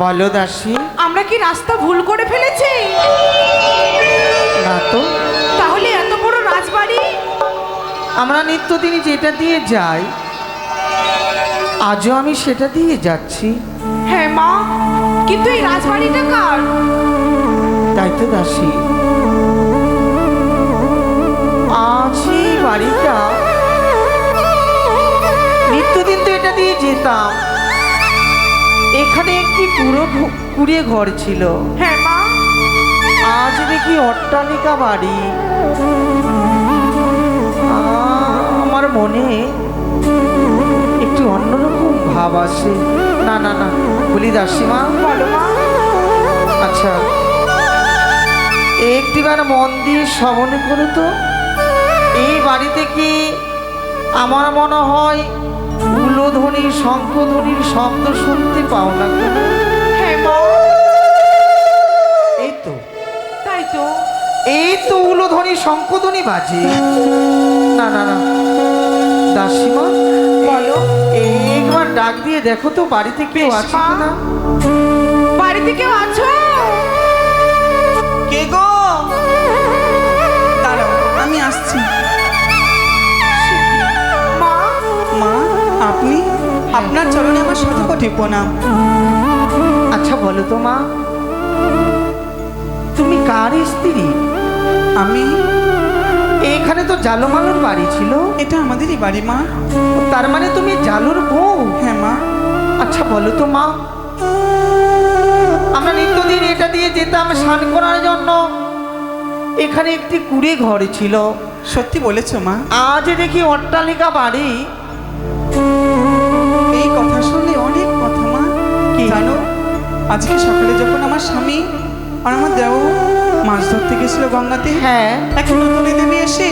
বলো দাসী। আমরা কি রাস্তা ভুল করে ফেলেছি? না তো। তাহলে এত বড় রাজবাড়ি? আমরা নিত্যদিনই যেটা দিয়ে যাই, আজও আমি সেটা দিয়ে যাচ্ছি। হ্যাঁ মা, কিন্তু এই রাজবাড়িটা কার? তাই তো দাসী, আজ এই বাড়িটা, নিত্যদিন তো এটা দিয়ে যেতাম। এখানে একটি কুড়ে ঘর ছিল। হ্যাঁ মা। আজ দেখি অট্টালিকা বাড়ি। আমার মনে একটু অন্যরকম ভাব আসে। না না না, বলি দাসীমা। বলো মা। আচ্ছা, একটিবার মন দিয়ে শ্রবণ করো তো। এই বাড়িতে কি আমার মনে হয় উলুধ্বনি শঙ্খধ্বনির শব্দ শুনতে পাও না কেন? হ্যাঁ মা। এই তো, তাই তো। এই তো উলুধ্বনি শঙ্খধ্বনি বাজে। না না না দাসীমা, বলো। একবার ডাক দিয়ে দেখো তো বাড়িতে কেউ আছে কিনা। বাড়িতে কেউ আছো? কে গো? দাঁড়াও, আমি আসছি। মা। মা, আপনি? আপনার চরণে আমার শতকোটি প্রণাম। আচ্ছা বলো তো মা, তুমি কার স্ত্রী? আমি? এখানে তো জালোমালোর বাড়ি ছিল। এটা আমাদেরই বাড়ি মা। তার মানে তুমি জালুর বউ? হ্যাঁ মা। আচ্ছা বলো তো মা, আমরা নিত্যদিন এটা দিয়ে যেতাম স্নান করার জন্য। এখানে একটি কুড়ে ঘর ছিল। সত্যি বলেছো মা। আজ দেখি অট্টালিকা বাড়ি। এই কথা শুনলে অনেক কথা মা। কি? জানো, আজকে সকালে যখন আমার স্বামী আর আমার দেও মাছ ধরতে গেছিল গঙ্গাতে, হ্যাঁ, এক নতুন দেবী এসে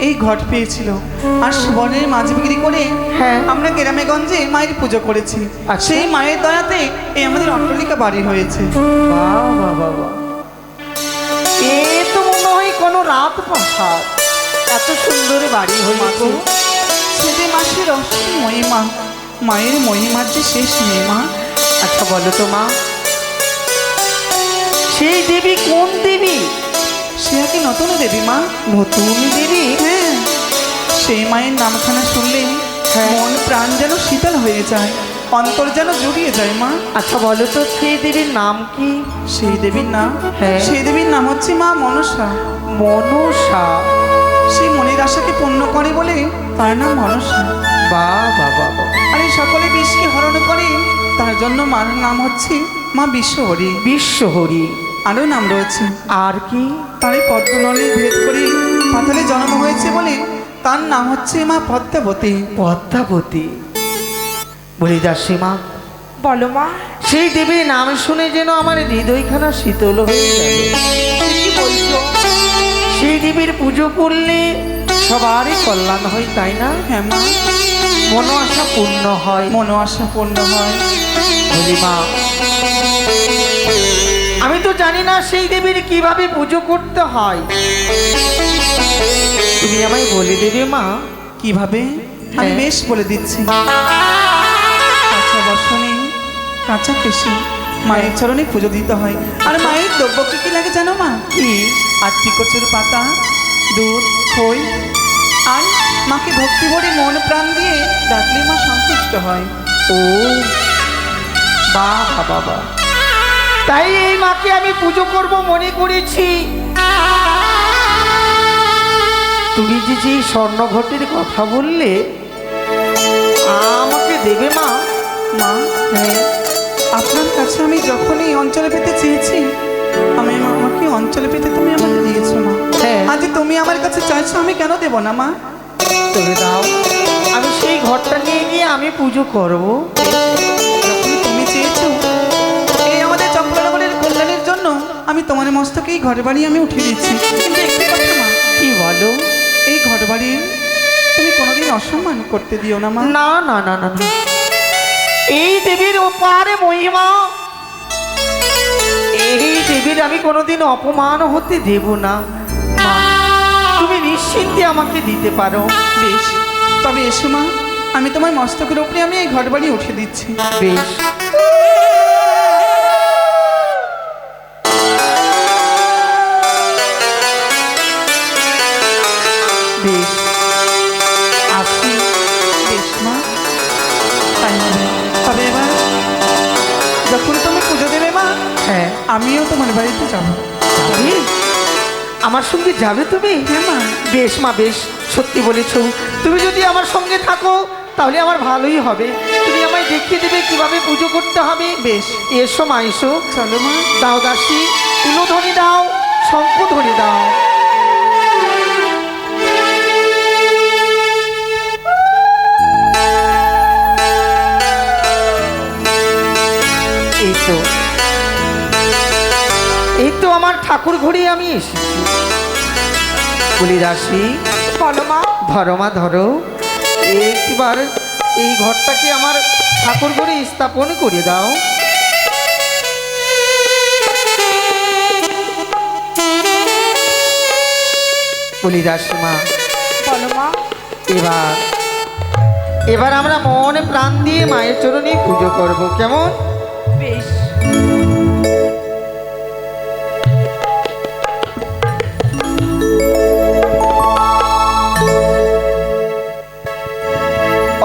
এই ঘট পেয়েছিল। আর সুবর্ণের মাছ বিক্রি করে হ্যাঁ, আমরা গ্রামে গঞ্জে মায়ের পুজো করেছি। আচ্ছা। সেই মায়ের দয়াতে এই আমাদের অট্টালিকা বাড়ি হয়েছে। বাহ বাহ বাহ বাহ। এ তো মনে হয় কোনো রাত প্রাসাদ। এত সুন্দর বাড়ি হয়েছে। সেতে মাসের অসীম মহিমা, মায়ের মহিমার যে শেষ নেই মা। আচ্ছা বলো তো মা, সেই দেবী কোন দেবী? সে কি নতুন দেবী মা? নতুন দেবী? হ্যাঁ, সেই মায়ের নামখানা শুনলে হ্যাঁ। মন প্রাণ যেন শীতল হয়ে যায়, অন্তর যেন জুড়িয়ে যায় মা। আচ্ছা বলো তো সেই দেবীর নাম কি? সেই দেবীর নাম? হ্যাঁ। সেই দেবীর নাম হচ্ছে মা মনসা। মনসা? সেই মনের আশাকে পূর্ণ করে বলে তার নাম মনসা। বাহ বাহ বাহ বাহ। আর এই সকলে বিষকে হরণ করে, তার জন্য মার নাম হচ্ছে মা বিশ্বহরি। বিশ্বহরি। আরও নাম রয়েছে। আর কি? তার এই পদ্মনলে ভেদ করে পাতালে জন্ম হয়েছে বলে তার নাম হচ্ছে মা পদ্মাবতী। পদ্মাবতী। বলি দাসীমা, বলো মা। সেই দেবীর নাম শুনে যেন আমার হৃদয়খানা শীতল হয়ে গেল। কি বলছো? সেই দেবীর পুজো করলে সবারই কল্যাণ হয়, তাই না? হ্যাঁ মা, মনো আশা পূর্ণ হয়। মনো আশা পূর্ণ হয়। বলি মা, আমি তো জানি না সেই দেবীর কিভাবে পুজো করতে হয়। তুমি আমায় বলে দেবে মা? কিভাবে? আমি হ্যাঁ। বেশ বলে দিচ্ছি। কাঁচা বসনে কাঁচা কেশি মায়ের চরণে পুজো দিতে হয়। আর মায়ের দ্রব্য কি কি লাগে জানো মা? কি? 8টি কচুর পাতা, দুধ, খই। আর মাকে ভক্তি ভরে মন প্রাণ দিয়ে ডাকলে মা সন্তুষ্ট হয়। ও বাহ বাবা, তাই এই মাকে আমি পুজো করব মনে করেছি। তুমি যে যে স্বর্ণ ঘটের কথা বললে আমাকে দেবে মা? মা, হ্যাঁ। আপনার কাছে আমি যখন এই অঞ্চলে পেতে চেয়েছি, আমি আমাকে অঞ্চলে পেতে তুমি আমাকে দিয়েছো মা। হ্যাঁ। আজ তুমি আমার কাছে চাইছো, আমি কেন দেব না মা? তবে দাও, আমি সেই ঘরটা নিয়ে গিয়ে আমি পুজো করব। যখন তুমি চেয়েছো এই আমাদের চক্রনগরের কল্যাণের জন্য, আমি তোমার মস্তকে এই ঘর বাড়ি আমি উঠিয়ে দিচ্ছি। কিন্তু একটি কথা মা, কি বলো? এই ঘর বাড়ির তুমি কোনোদিন অসম্মান করতে দিও না মা। না না না না না, এই দেবীর অপার মহিমা, এই দেবীর আমি কোনোদিন অপমান হতে দেব না। মা, তুমি নিশ্চিন্তে আমাকে দিতে পারো। বেশ, তবে এসো মা, আমি তোমার মস্তকের উপরে আমি এই ঘর বাড়ি উঠে দিচ্ছি। বেশ। বেশ, আসি। বেশ মা, তাই হবে। তবে এবার যখন তুমি পুজো দেবে মা, হ্যাঁ, আমিও তোমার বাড়িতে যাবো। যাবে? আমার সঙ্গে যাবে তুমি? হ্যাঁ মা। বেশ মা, বেশ, সত্যি বলেছ। তুমি যদি আমার সঙ্গে থাকো তাহলে আমার ভালোই হবে। তুমি আমায় দেখিয়ে দেবে কিভাবে পুজো করতে হবে। বেশ, এসো মা, এসো। চলো মা। দাও দাসী, উলুধ্বনি দাও, শঙ্খধ্বনি দাও। এই তো, এই তো আমার ঠাকুর ঘরে আমি এসেছি। বলি দাসী, বলো মা। ধরো মা, ধরো। একবার এই ঘরটাকে আমার ঠাকুর ঘরে স্থাপন করে দাও। বলি দাসী মা, বলো মা। এবার এবার আমরা মনে প্রাণ দিয়ে মায়ের চরণে পুজো করব, কেমন? বেশ।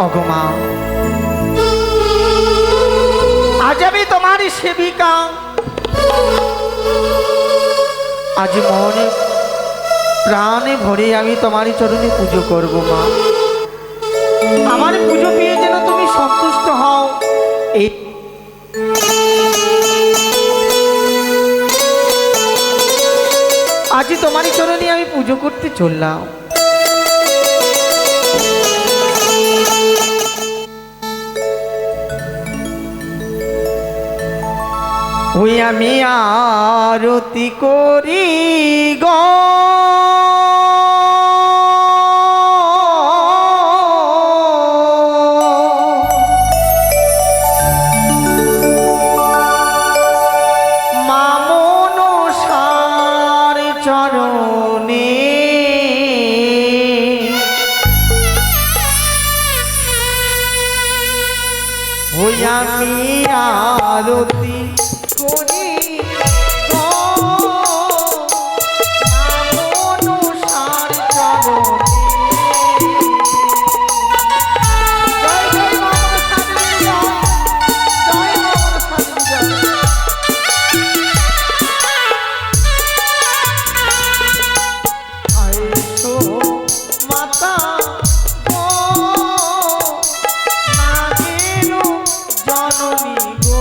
অগমা, আজ আমি তোমারই সেবিকা। আজ মনে প্রাণে ভরে আমি তোমারই চরণে পুজো করব মা। আমার পুজো পেয়ে যেন তুমি সন্তুষ্ট হও। এই আজ তোমারই চরণে আমি পুজো করতে চললাম। ওই আমি আরতি করি গো, মা মনসার চরণে। ওই আমি আরতি করি গো, মা মনসার চরণে। জয় জয় মা মনসা দেবী জয়, জয় মা মনসা দেবী জয়। আইসো মাতা গো, নাগেরও জননী গো।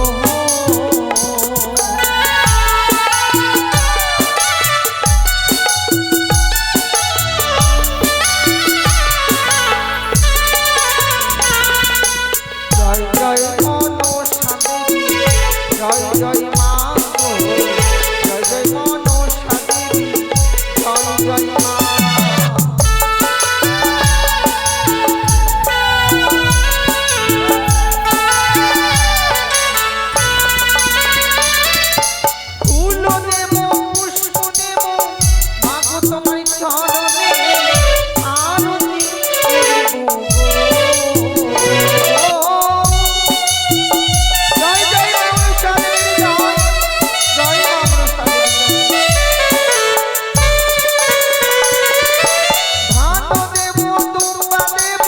জয় জয় মনসা দেবী, জয় জয় মা গো, জয় জয় মনসা দেবী, জয় জয় মা। ফুল দেব, পুষ্প দেব, মা গো তোমার চরণে আরতি করব গো। জয় জয় মা মনসা দেবী জয়, জয় মা মনসা দেবী জয়। ধান দেব, দুর্বা দেব,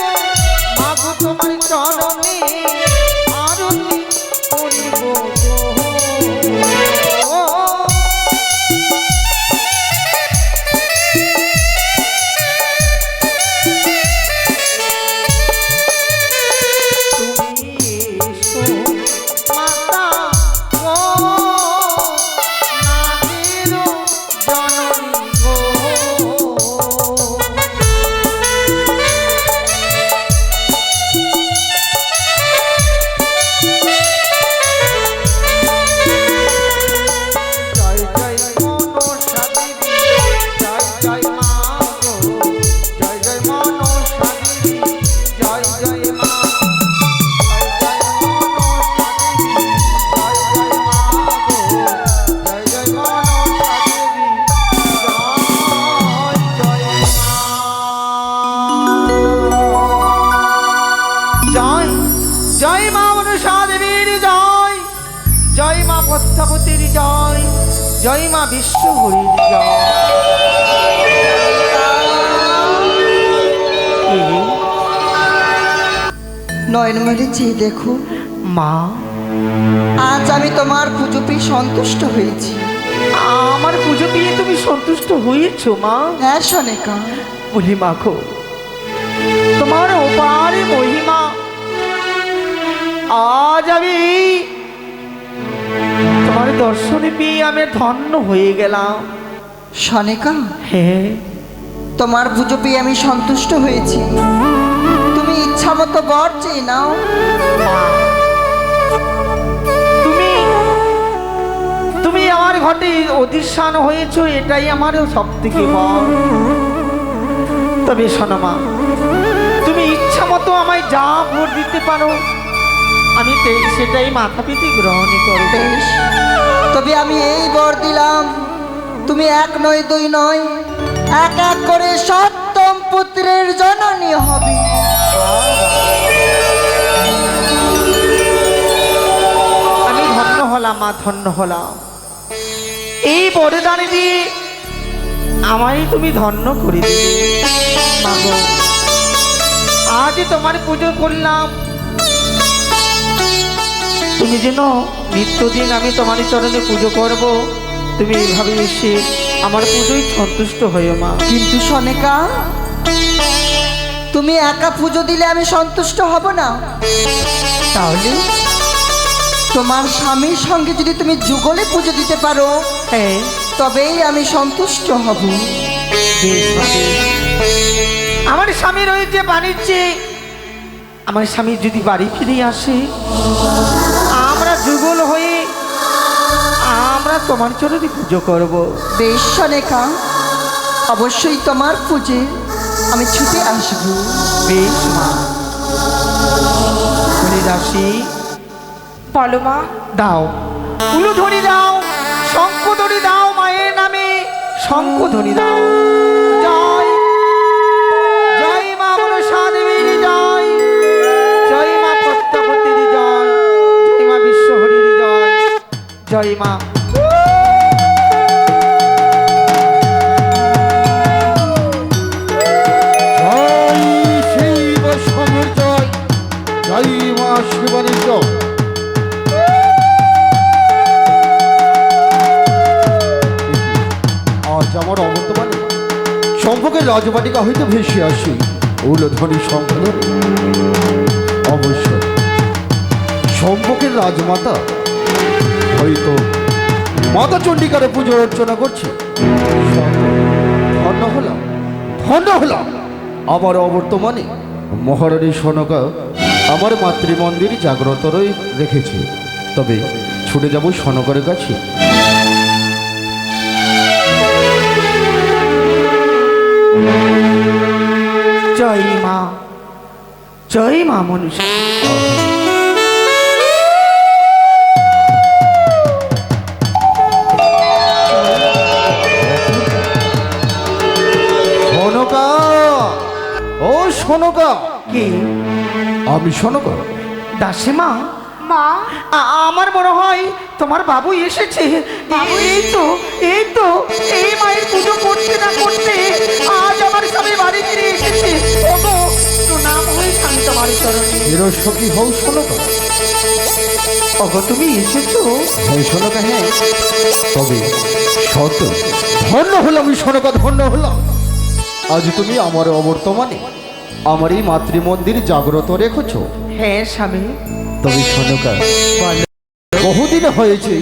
মা গো তোমার চরণে আরতি করিব গো। তুমি এসো মাতা গো, নাগেরও জননী গো। জয় জয় মনসা দেবী, জয় জয় মা গো, জয় জয় মনসা দেবী, জয় জয় মা। জয় জয় মনসা দেবী, জয় জয় মা গো, জয় জয় মনসা দেবী, জয় জয় মা। জয় জয় মা মনসা দেবীর জয়, জয় মা পদ্মাবতীর জয়, জয় মা বিশ্বহরির জয়। নয়ন মেলে চেয়ে দেখো, মা, আজ আমি তোমার পুজো পেয়ে সন্তুষ্ট হয়েছি। আমার পুজো পেয়ে তুমি সন্তুষ্ট হয়েছো মা? হ্যাঁ সনেকা, বলি মাখো, তোমার ওপারে মহিমা আজ আমি তোমার দর্শনে পেয়ে আমি ধন্য হয়ে গেলাম। সনেকা, হ্যাঁ, তোমার পুজো পেয়ে আমি সন্তুষ্ট হয়েছি। তুমি ইচ্ছা মতো বর চেয়ে নাও। তুমি তুমি আমার ঘটে অধিষ্ঠান হয়েছো, এটাই আমার সব থেকে বড়। তবে শোনো মা, তুমি ইচ্ছা মতো আমায় যা ভোট দিতে পারো, আমি সেটাই মাথা পেতে গ্রহণ করব। বেশ, তবে আমি এই বর দিলাম, তুমি এক নয় দুই নয়, এক এক করে সপ্তম পুত্রের জননী হবে। আমি ধন্য হলাম মা, ধন্য হলাম। এই বরদানে দিয়ে আমায় তুমি ধন্য করে দিলে। মাগো, আজ তোমার পুজো করলাম, তুমি যেন নিত্যদিন আমি তোমার চরণে পুজো করব, তুমি এইভাবে এসে আমার পুজোয় সন্তুষ্ট হয়ে মা। কিন্তু সনেকা, তুমি একা পুজো দিলে আমি সন্তুষ্ট হব না। তাহলে তোমার স্বামীর সঙ্গে যদি তুমি যুগলে পুজো দিতে পারো, হ্যাঁ, তবেই আমি সন্তুষ্ট হব। বেশ হবে। আমার স্বামী রয়েছে বাণিজ্যে, আমার স্বামী যদি বাড়ি ফিরে আসে, আমরা যুগল হয়ে আমরা তোমার চরণে পুজো করব। বেশ সনেকা, অবশ্যই তোমার পুজো আমি ছুটে আসবো। বেশ মা, ধরে রাশি বলো মা। দাও, উলুধ্বনি দাও, শঙ্খধ্বনি দাও, মায়ের নামে শঙ্খধ্বনি দাও। জয় জয় মা মনসা দেবীর জয়, জয় মা পদ্মাবতীর জয়, জয় মা বিশ্বহরির জয়, জয় মা। জয় শিব শম্ভুর জয়, জয় মা শিবানীর জয়। আজ আমার অবর্তমানে সম্পর্কের রাজবাটিকা হইতে ভেসে আসি উলধ্বনি শঙ্খধ্বনি। অবশ্য সম্পর্কের রাজমাতা হয়তো মাতা চণ্ডিকারে পুজো অর্চনা করছে। ধন্য হলাম, ধন্য হলাম। আমার অবর্তমানে মহারানী সনকা আমার মাতৃমন্দির জাগ্রত রেখেছে। তবে ছুটে যাব সনকার কাছে। জয় মা, জয় মা মনসা। সনকা, ও সনকা। কে? আমি সনকা। দাসী মা, মা, আমার মনে হয় তোমার বাবু এসেছে। এই তো, এই তো, এই মায়ের পুজো করতে না করতে আজ আমার স্বামী বাড়ি ফিরে এসেছে। ওগো, প্রণাম হয়ে স্বামী তোমার চরণে। এর সখী হও সনকা। ওগো, তুমি এসেছো? হ্যাঁ সনকা, হ্যাঁ। তবে সত ধন্য হলাম সনকা, ধন্য হলাম। আজ তুমি আমার অবর্তমানে আমার এই মাতৃমন্দির জাগ্রত রেখেছ। হ্যাঁ স্বামী। তবে সনকা, বলো। বহুদিন হয়েছে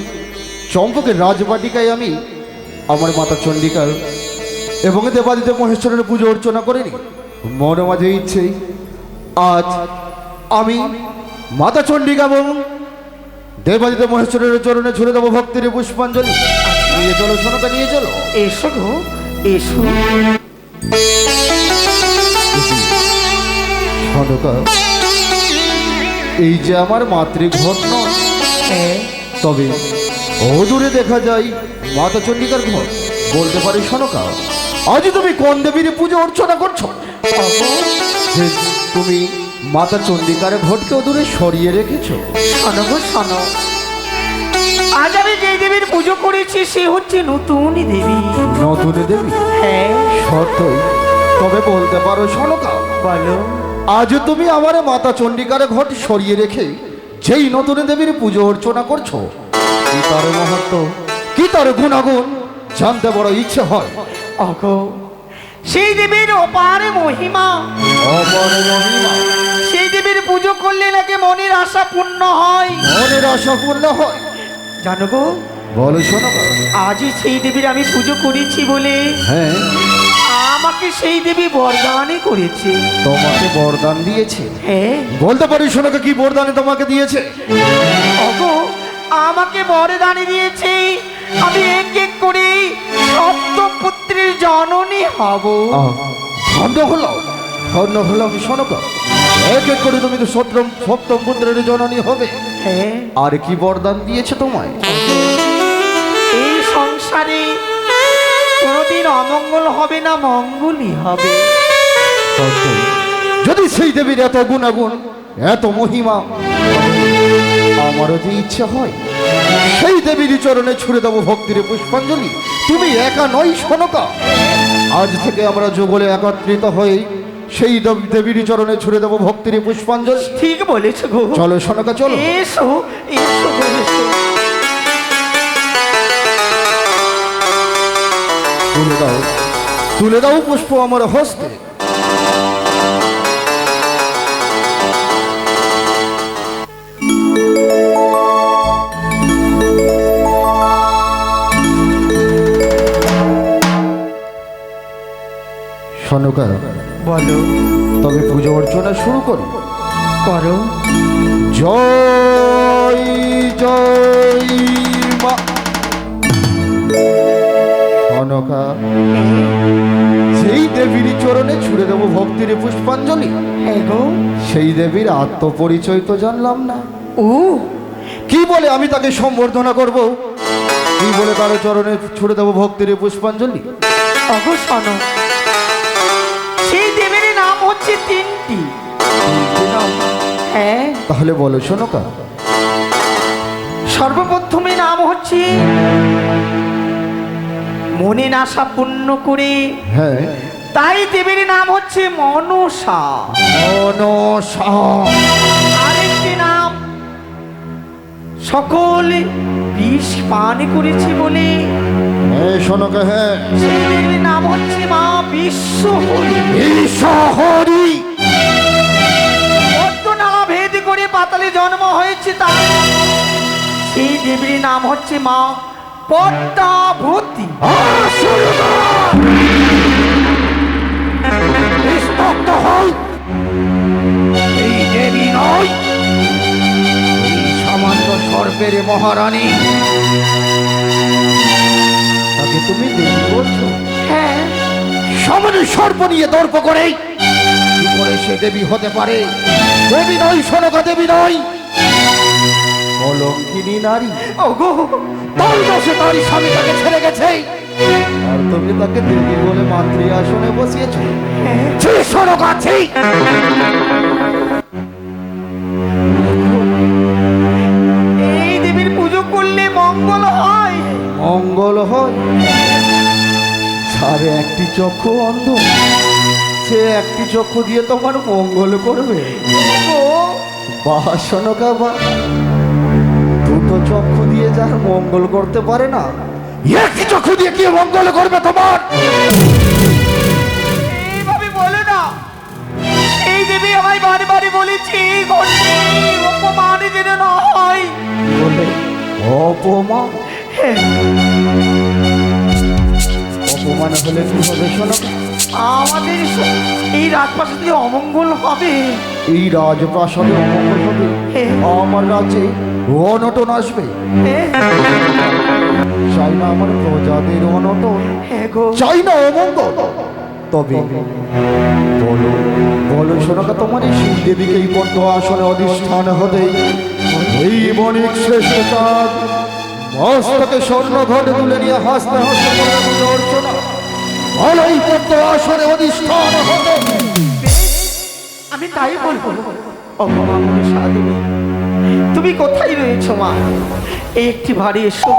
চম্পকের রাজবাটিকায় আমি আমার মাতা চণ্ডিকার এবং দেবাদিদেব মহেশ্বরের পুজো অর্চনা করিনি। মনে মাঝে ইচ্ছে আজ আমি মাতা চণ্ডিকা এবং দেবাদিদেব মহেশ্বরের চরণে ছুড়ে দেবো ভক্তির পুষ্পাঞ্জলি। নিয়ে চলো সনকা, নিয়ে চলো। এসো গো, এসো। সনকা, এই যে আমার মাতৃঘর নয়, হ্যাঁ, তবে অদূরে দেখা যায় মাতা চণ্ডিকার ঘর। বলতে পারি সনকা, আজ তুমি কোন দেবীর পুজো অর্চনা করছো? যে তুমি মাতা চণ্ডিকার ঘটকে অদূরে সরিয়ে রেখেছো। শোনো গো, শোনো। আজ আমি যে দেবীর পুজো করেছি সে হচ্ছে নতুন দেবী। নতুন দেবী? হ্যাঁ। সত্যই? তবে বলতে পারো সনকা, বলো। আজ তুমি আমার মাতা চণ্ডিকার ঘট সরিয়ে রেখে যেই নতুন দেবীর পুজো অর্চনা করছো, কি তার মহত্ব, কি তার গুণাগুণ জানতে বড় ইচ্ছে হয়। অগো, সেই দেবীর অপার মহিমা, অপর মহিমা, সেই দেবীর পুজো করলে নাকি মনের আশা পূর্ণ হয়। মনের আশা পূর্ণ হয়। জানো গো, বলো শোনো। আজই সেই দেবীর আমি পুজো করেছি বলে হ্যাঁ, আমাকে সেই দেবী বরদানই করেছে। তোমাকে বরদান দিয়েছে? হ্যাঁ। বলতে পারি শোনাকে কি বরদানে তোমাকে দিয়েছে? অগো, আমাকে বরদানই দিয়েছে আমি এক এক করে সপ্তপুত্রের জননী হব। ধন্য হলো, ধন্য হলো শোনক। এক এক করে তুমি তো সপ্তম পুত্রের জননী হবে। হ্যাঁ। আর কি বরদান দিয়েছে তোমায়? এই সংসারে কোনোদিন অমঙ্গল হবে না, মঙ্গলই হবে। সত্যই। যদি সেই দেবীর এত গুণাগুণ, এত মহিমা, আমারও যে ইচ্ছা হয় সেই দেবীর চরণে ছুড়ে দেবো ভক্তির পুষ্পাঞ্জলি। তুমি একা নই শোনকা, আজ থেকে আমরা যুগলে একত্রিত হয়ে সেই দেবীর চরণে ছুড়ে দেবো ভক্তির পুষ্পাঞ্জলি। ঠিক বলেছো গো। চলো শোনকা, চলো। এসো, এসো গো, এসো। তুলে দাও, তুলে দাও পুষ্প আমার হস্তে। শোনকা, বলো। তবে পুজো অর্চনা শুরু করো। করো। জয় জয় মা। শোনকা, যেই দেবীর চরণে ছুড়ে দেবো ভক্তির পুষ্পাঞ্জলি, এগো, সেই দেবীর আত্মপরিচয় তো জানলাম না। ও কি বলে আমি তাকে সম্বর্ধনা করব? কি বলে তার চরণে ছুড়ে দেবো ভক্তির পুষ্পাঞ্জলি? অগো শোনো, সেই দেবীর নাম হচ্ছে তিনটি। হ্যাঁ। তাহলে বলো শোনকা। সর্বপ্রথমে নাম হচ্ছে মনের আশা পূর্ণ করে, হ্যাঁ, তাই দেবীর নাম হচ্ছে মনসা। মনসা। আরেকটি নাম সকলে বিষ পান করেছে বলে, হ্যাঁ শোনকা, হ্যাঁ, সেই দেবীর নাম হচ্ছে মা বিশ্বহরি। ঈশ্বরী। নালা ভেদ করে পাতালে জন্ম হয়েছে তার, সেই দেবীর নাম হচ্ছে মা পদ্মাবতী। এই দেবী নয়, এই সামান্য সর্পের মহারানী, তাকে তুমি দেবী বলছো? হ্যাঁ। সামান্য সর্প নিয়ে দর্প করে কি করে সে দেবী হতে পারে? দেবী নয় শোনকা, দেবী নয়, কলঙ্কিনী নারী। ওগো, তার দোষে তার স্বামী তাকে ছেড়ে গেছে, আর তুমি তাকে দেবী বলে মাতৃ আসনে বসিয়েছ। ছি শোনকা, ছি। এই দেবীর পুজো করলে মঙ্গল হয়। মঙ্গল হয়? সারে একটি চক্ষু অন্ধ, সে একটি চক্ষু দিয়ে তোমার মঙ্গল করবে? বাহ শোনকা, বা দুটো চক্ষু দিয়ে যার মঙ্গল করতে পারে না, একটি চক্ষু দিয়ে কি মঙ্গল করবে তোমার? এইভাবে বলে না। এই দেবী আমায় বারে বারে বলেছি অপমান যেন না হয়। বলে অপমান? অপমান হলে কি হবে শোনকা? আমাদের এই রাজপ্রাসাদে অমঙ্গল হবে। এই রাজপ্রাসাদে অমঙ্গল হবে, আমার রাজ্যে অনটন আসবে। চাই না আমার প্রজাদের অনটন, চাই না অমঙ্গল। তবে বলো, বলো শোনকা, তোমার এই শ্রীদেবীকে এই পদ্ম আসনে অধিষ্ঠান হতে এই বণিক শ্রেষ্ঠ চাঁদ মস্তকে স্বর্ণ ঘটে তুলে নিয়ে হাসতে হাসতে করে পুজো অর্চনা, বলো এই পদ্ম আসনে অধিষ্ঠান হতে। আমি তাই বলবো। অপমানের সাধু, তুমি কোথায় রয়েছো মা? এই একটি ভারী এসো।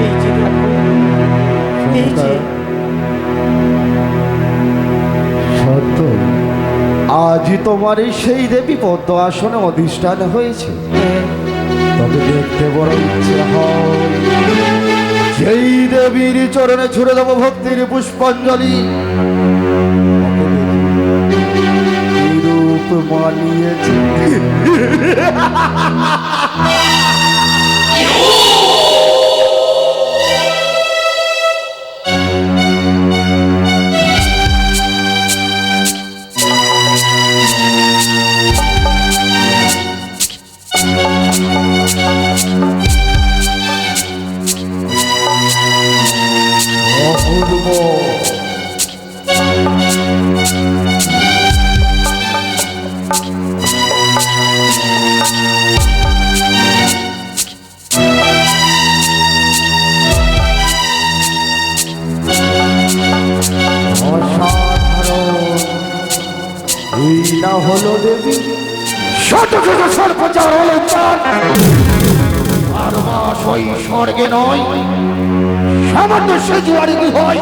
এই যে দেখো, বুঝি তোমার এই সেই দেবী পদ্ম আসনে অধিষ্ঠান হয়েছে? তবে দেখতে বড় ইচ্ছে হয় সেই দেবীর চরণে ছুড়ে দেবো ভক্তির পুষ্পাঞ্জলি। কি রূপ মানিয়েছে! অপূর্ব অসাধারণ! এই না হলো দেবী শত শত সর্বচার অলঙ্কার, আর বাস ওই স্বর্গে নয়, সামান্য সে জুয়ারি হয়,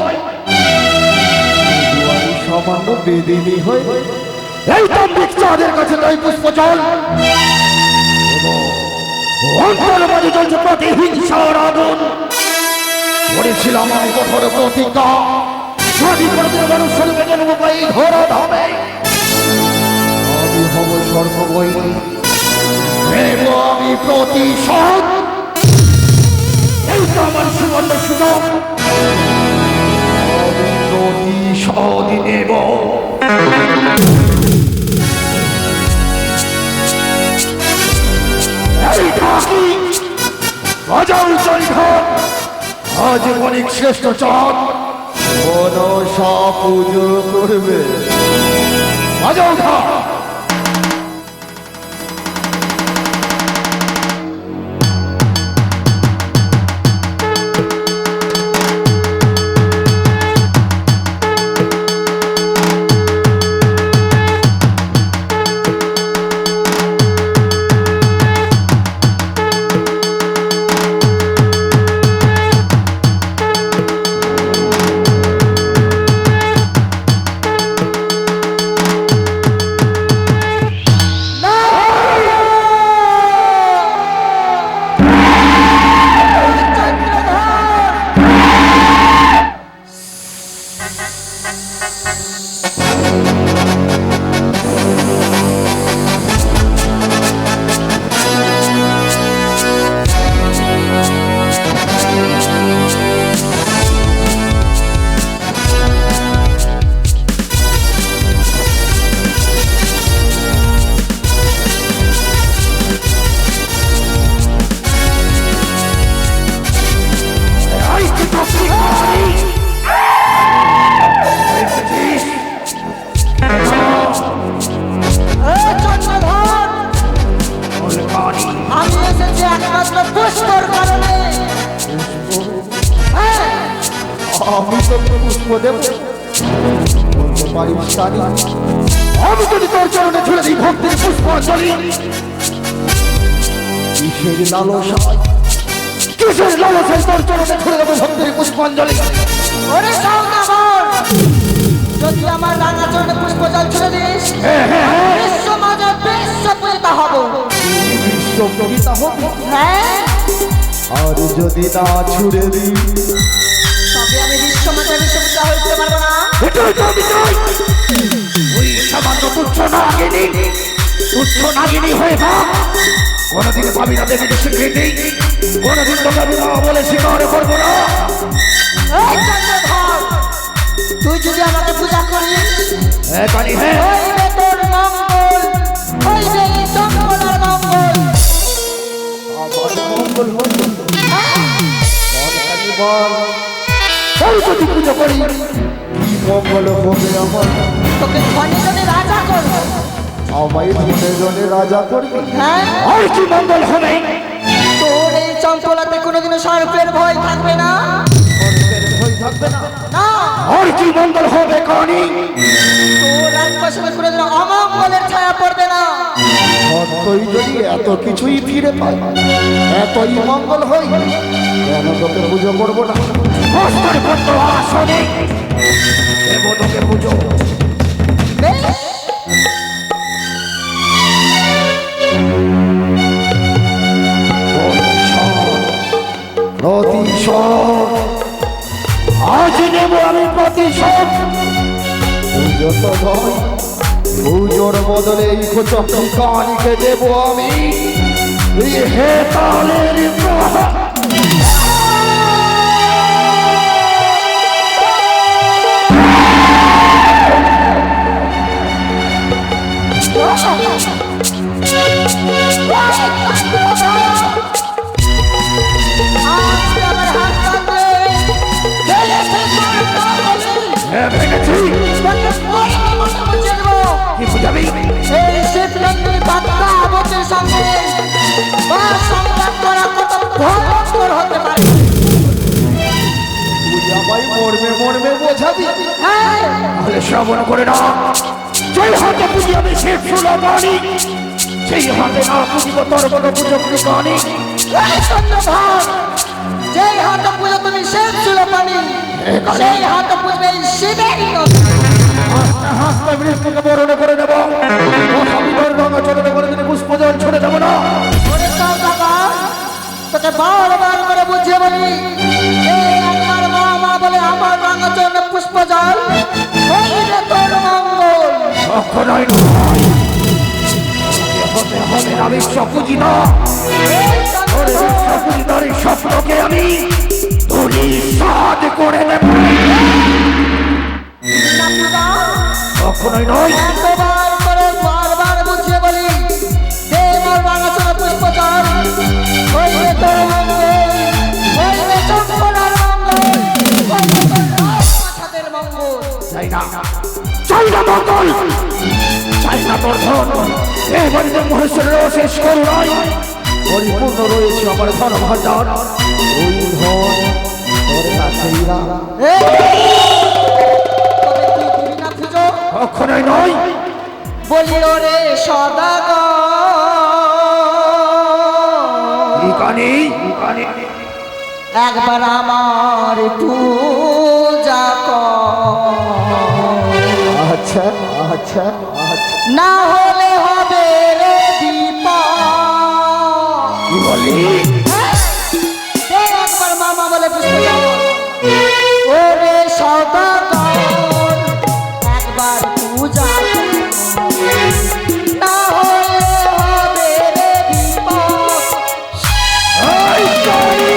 জুয়ারি সামান্য বেদিনী হয়। এই তান্ত্রিক চাঁদের কাছে তাই পুষ্পজল অন্তর মাঝে চলছে প্রতিহিংসার আগুন। করেছিলাম আমি কঠোর প্রতিজ্ঞা, স্বাধীন ভারতের মানুষ স্বরূপে জন্ম পাই ধরা ধামে আমি হব সর্বময়ী, নেব আমি প্রতিশোধ। এই তো আমার সুবর্ণ সুযোগ, আমি প্রতিশোধ নেব। এই ঢাকি অজয় জয়ঘাট আজ অনেক শ্রেষ্ঠ চাঁদ মনসা পুজো করবে। অযোধ্যা আমি তোকে পুষ্প দেব, বলতে পারিস তারি আমি যদি তোর চরণে ছুড়ে দিই ভক্তির পুষ্পাঞ্জলি। কিসের লালসায়, কিসের লালসায় তোর চরণে ছুড়ে দেবো ভক্তির পুষ্পাঞ্জলি। ওরে সওদাগর, যদি আমার রাঙা চরণে পুষ্পজল ছুড়ে দিস, বিশ্ব মাঝে বিশ্বপিতা হব। বিশ্বপিতা হব? হ্যাঁ। আর যদি না ছুড়ে দিই তবে আমি বিশ্ব মাঝে বিশ্বপিতা হইতে পারবো না। এটাই তো আমি চাই। ওই সামান্য তুচ্ছ নাগিনী হয়ে থাক, কোনদিন পাবি না দেবীর স্বীকৃতি, কোনদিন তোকে আমি না বলে স্বীকার করবো না। এই চন্দ্রধর, তুই যদি আমাকে পূজা করিস, হইবে তোর মঙ্গল, হইবে এই জঙ্গলের মঙ্গল। আমার মঙ্গল হইবে? বল, যদি পুজো করি কি মঙ্গল হবে আমার? তোকে ধনে ধনে রাজা করবো। আমায় ধনে ধনে রাজা করবে? হ্যাঁ। আর কি মঙ্গল হবে? তোর এই চঞ্চলাতে কোনোদিনও সর্পের ভয় থাকবে না। ভয় থাকবে না? না। আর কি মঙ্গল হবে কানি? তোর রাজপাশে কোনোদিনও অমঙ্গলের ছায়া পড়বে না। সত্যই যদি এত কিছুই ফিরে পাই, এতই মঙ্গল হই, কেন তোকে পুজো করবো না? বেশ, প্রতিশোধ, আজ নেব আমি প্রতিশোধ। পুজো তো নয়, পুজোর বদলে এই চক্রি কানিকে দেব আমি হে তালের প্রহার। আজকে আমার হাত কাটবে। হ্যাঁ ভেঙেছি, তোকে বড় মতো বুঝিয়ে দেবো। কি বুঝাবি? এই শিবনন্দিনী বাপ্পা আবচের সঙ্গে বা সংবাদ করা কত ভয়ঙ্কর হতে পারে। তুই আমায় মরবে মরবে বোঝাবি? হ্যাঁ, তাহলে শ্রবণ করে না, যেই হাতে পুজি আমি শিব সুলতানি, সেই হাতে না পুজিব তোর কোনো পুজো কানি। এই চন্দ্রভাগ, যেই হাতে পুজো তুমি শিব সুলতানি, সেই হাতে পুজবে এই শিবেরই কথা। হাসতে হাসতে মৃত্যুকে বরণ করে দেব, আমি তোর রঙা চরণে করে দিনে পুষ্পজল ছড়ে দেব না। ওরে সওদাগর, তোকে বারবার করে বুঝিয়ে বলি, এই একবার মা মা বলে আমার রাঙা চরণে পুষ্প জল হইলে তোর মঙ্গল। কখনোই নয়, হতে হবে না বিশ্ব পূজিত। এই ওরে বিশ্ব চন্দ্রভাগ, পূজিতার এই স্বপ্নকে আমি ধুলি সাদ করে দেব। কখনোই নয়, এতবার করে বারবার বুঝিয়ে বলি, যে আমার রাঙা চরণে পুষ্প জল হইলে তোর মঙ্গল, হইলে চম্পলার মঙ্গল, হইলে তোর রাজমাতাদের মঙ্গল। চাই না, চাই না মঙ্গল, চাই না তোর ধন। এই বাড়িতে মহেশ্বরের শেষ করু নাই, পরিপূর্ণ রয়েছে আমার ধন ভাণ্ডার। ওই ধন তোর কাছেই রাখ। তবে তুই দিবি না পুজো? কখনোই নয়, বলি ওরে সদাগর, এই কানে একবার আমার পূজা কর, আচ্ছা আচ্ছা আচ্ছা, না হলে হবে রে বিপদ। কি বলি? একবার মামা বলে পুষ্প দাও। ওরে সদাগর, একবার পূজা কর, না হলে হবে রে বিপদ। এই কানে,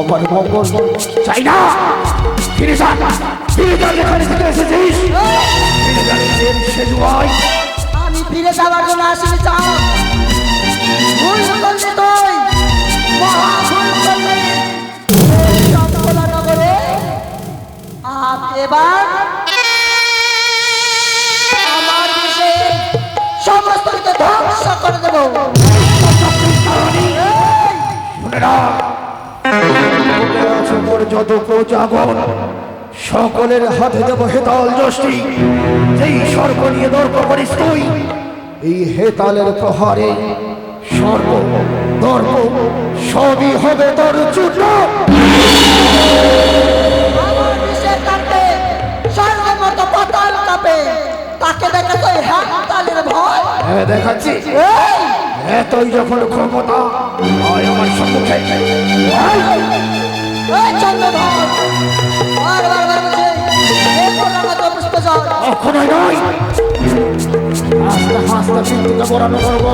আমার মঙ্গল চাই না। ফিরে যা, ফিরে যা যেখানে থেকে এসেছিস। ফিরে যা নিজের সেজুয়ায়। আমি ফিরে যাওয়ার জন্য আসিনি চাও। ভুল করলি তুই, মহা ভুল করলি। এই চম্পলা নগরে আজ এবার আমার দেশে সমস্ত কিছু ধ্বংস করে দেবো। শুনে রাখ, বুকে আছে মোর যত প্রজাগণ, সকলের হাতে দেব হেতাল যষ্টি। যেই স্বর্গ নিয়ে দর্প করিস তুই, এই হেতালের প্রহারে স্বর্গ দর্প সবই হবে তোর চূর্ণ। আমার দেশের কাছে স্বর্গের মতো পাতাল কাঁপে। তাকে দেখে তো হাততালির ভয়। হ্যাঁ দেখাচ্ছি, এই এতই যখন ক্ষমতা আয় আমার সম্মুখে। এই চন্দ্রধর বারবার বলছে এই কোলাগত পুষ্পজল। কখনোই নয়। আস্তে আস্তে মৃত্যুকে বরণ করবো।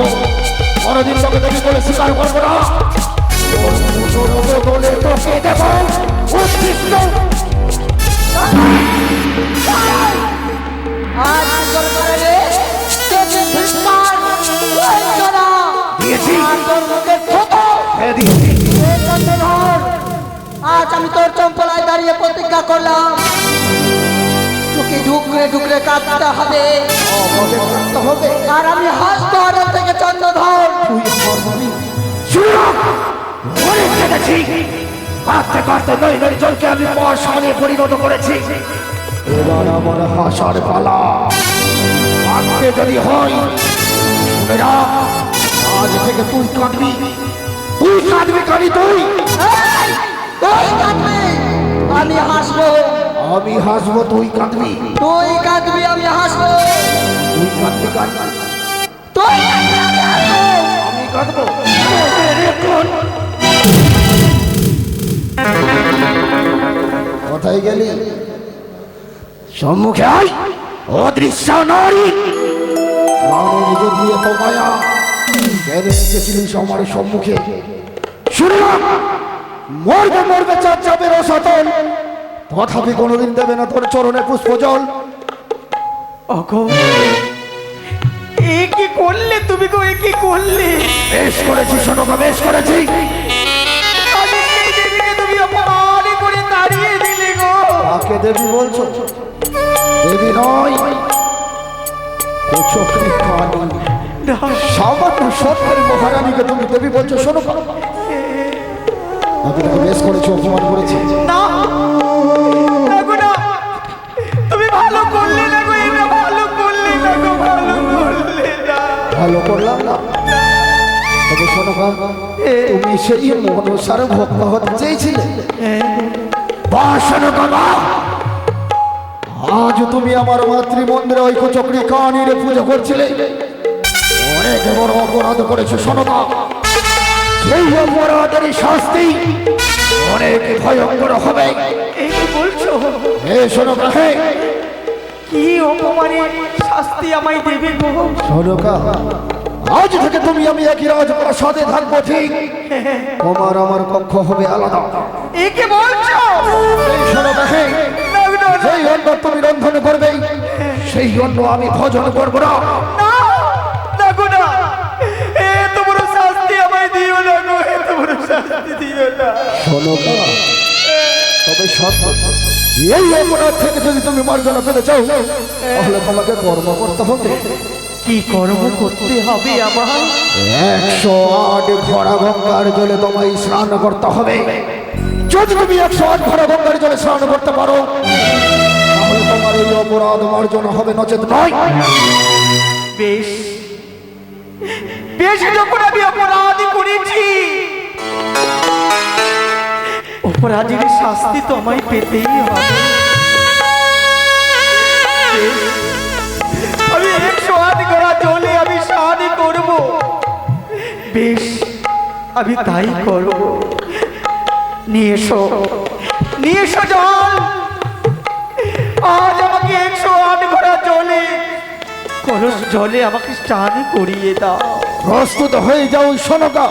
পরদিন তোকে দেখি বলে স্বীকার করবো না। তোর মুঠোর বদলে তোকে দেব উৎকৃষ্ট। আজ তোর করে তেজে ধিক্কার হইতো না। দিয়েছি। আর তোর মুখে থুতু। হ্যাঁ দিয়েছি। এই চন্দ্রধর আজ আমি তোর চম্পলায় দাঁড়িয়ে প্রতিজ্ঞা করলাম তোকে ঢুকরে ঢুকরে কাঁদতে হবে। আমাকে করতে হবে। আর আমি হাসতে অর্ডার থেকে চন্দ্রধর তুই হাসবি। শুনো, অনেক কেটেছি। কাঁদতে কাঁদতে নই নই জলকে আমি পাষাণে পরিণত করেছি। এবার আমার হাসার পালা। কাঁদতে যদি হয়, শুনে রাখ, আজ থেকে তুই কাঁদবি। তুই কাঁদবি কাঁদি তুই। এই, তুই কাঁদবি আমি হাসবো। আমি হাসবো, তুই কাঁদবি। তুই কাঁদবি আমি হাসবো। তুই কাঁদবি কাঁদবি। তুই কাঁদবি আমি হাসবো। আমি কাঁদবো। কোথায় গেলি? সম্মুখে আয়, অদৃশ্য নারী। প্রাণের যদি এত মায়া, কেন এসেছিলিস আমার সম্মুখে? শুনলাম মরবে মরবে চাপ চাপের অসাতন, তথাপি কোনোদিন দেবে না তোর চরণে পুষ্প জল। ওগো এ কি করলে তুমি গো? এ কি করলে? বেশ করেছি সোনকা, বেশ করেছি। আমি সেই দেবীকে তুমি অপমান করে তাড়িয়ে দিলে গো। কাকে দেবী বলছো? দেবী নয়, কুচক্রী কালী। না, সামান্য সত্যের মহারানীকে তুমি দেবী বলছো? শোনো, আমি তাকে বেশ করেছি, অপমান করেছি। না না গো, না তুমি ভালো করলে না গো। এটা ভালো করলে না গো, ভালো করলে না। ভালো করলাম না, তবে শোনো, তুমি সেই মনসার ভক্ত হতে চেয়েছিলে। আজ তুমি আমার মাতৃমন্দিরে ঐক্যচক্রী কানীরে পুজো করছিলে। অনেক বড় অপরাধ করেছো সোনকা। সেই অপরাধের শাস্তি অনেক ভয়ঙ্কর হবে। এই কি বলছো? হে সোনকা, হে কি অপমানের শাস্তি আমায় দেবে গো? সোনকা, আজ থেকে তুমি আমি একই রাজপ্রাসাদে থাকবো, ঠিক? তোমার আমার কক্ষ হবে আলাদা। এ কি বলছো? এই সোনকা, হে না, না, না, যেই অন্ন তুমি রন্ধন করবে, সেই অন্ন আমি ভোজন করবো না। না, না গো, না। এত বড় শাস্তি আমায় দিও না গো, এত বড় শাস্তি দিও না। সোনকা, তবে শর্ত, এই অপরাধ থেকে যদি তুমি মার্জনা পেতে চাও, তাহলে তোমাকে কর্ম করতে হবে। কি কর্ম করতে হবে আমার? 108 ঘোড়া গঙ্গার জলে তোমায় স্নান করতে হবে। যদি তুমি 108 ঘোড়া গঙ্গার জলে স্নান করতে পারো, তাহলে তোমার এই অপরাধ মার্জনা হবে, নচেত নয়। বেশ বেশ, যখন আমি অপরাধী করেছি, অপরাধীর শাস্তি তো আমায় পেতেই হবে। বেশ, আমি 108 ঘোড়া জলে আমি স্নান করব। বেশ, আমি তাই করব। নিয়ে এসো, নিয়ে এসো জল। আজ আমাকে 108 ঘোড়া জলে, কলস জলে আমাকে স্নান করিয়ে দাও। প্রস্তুত হয়ে যাও সোনকা।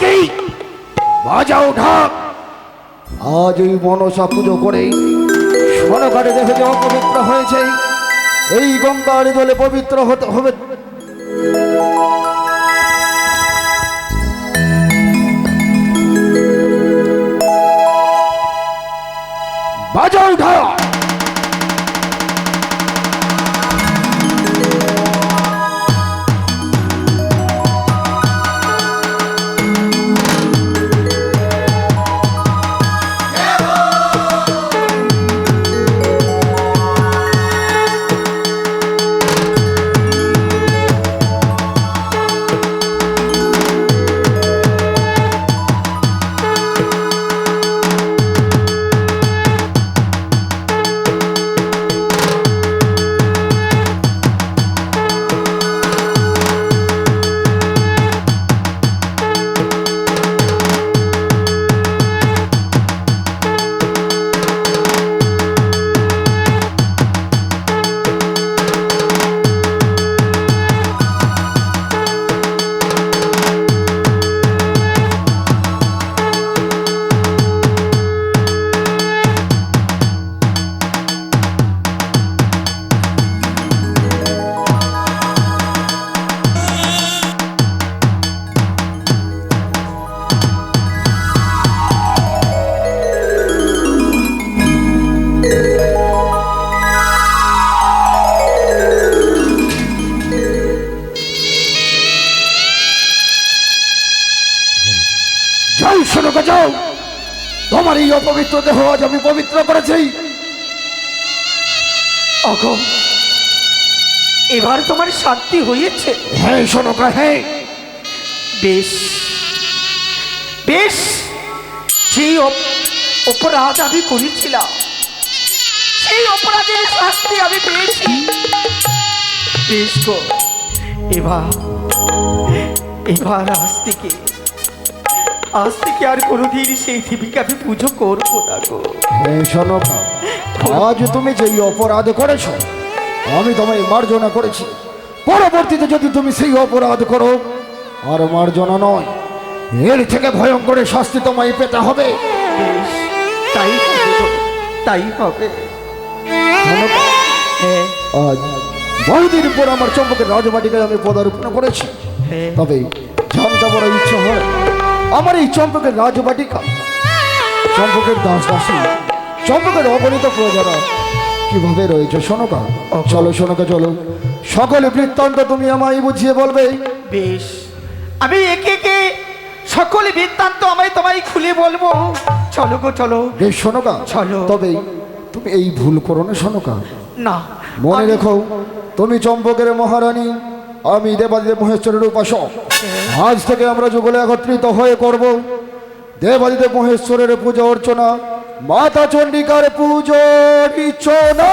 ঢাকি, বাজাও ঢাক। আজ এই মনসা পুজো করে সনকারে দেখে যে অপবিত্র হয়েছে, এই গঙ্গার জলে পবিত্র হতে হবে। বাজাও ঢাক। যাও সনকা যাও, তোমার এই অপবিত্র দেহ আজ আমি পবিত্র করেছি। অগো, এবার তোমার শান্তি হয়েছে? হ্যাঁ সনকা, হ্যাঁ। বেশ বেশ, যে অপরাধ আমি করেছিলাম সেই অপরাধের শাস্তি আমি পেয়েছি। বেশ গো, এবার আজ থেকে আর কোনোদিন সেই দেবীকে আমি পুজো করবো না গো। হ্যাঁ সনকা, আজ তুমি যে অপরাধ করেছ আমি তোমায় মার্জনা করেছি। পরবর্তীতে যদি তুমি সেই অপরাধ করো আর মার্জনা নয়, এর থেকে ভয়ঙ্কর শাস্তি তোমায় পেতে হবে। বেশ, তাই হবে গো, তাই হবে। সনকা, হ্যাঁ আজ বহুদিন পর আমার চম্পকের রাজবাটিকায় আমি পদার্পণ করেছি। হ্যাঁ, তবে জানতে বড় ইচ্ছে হয় আমার এই চম্পকের রাজবাটিকা, চম্পকের দাস দাসী, চম্পকের অগণিত প্রজারা কিভাবে রয়েছে। সনকা চলো, সনকা চলো, সকলে বৃত্তান্ত তুমি আমায় বুঝিয়ে বলবে। বেশ, আমি একে একে সকল বৃত্তান্ত আমায় তোমায় খুলে বলবো। চলো গো চলো। বেশ সনকা চলো। তবে তুমি এই ভুল করো না সনকা। না, মনে রেখো, তুমি চম্পকের মহারানী, আমি দেবাদিদেব মহেশ্বরের উপাসক। আজ থেকে আমরা যুগলে একত্রিত হয়ে করব দেবাদিদেব মহেশ্বরের পূজা অর্চনা, মাতা চণ্ডিকার পুজো অর্চনা।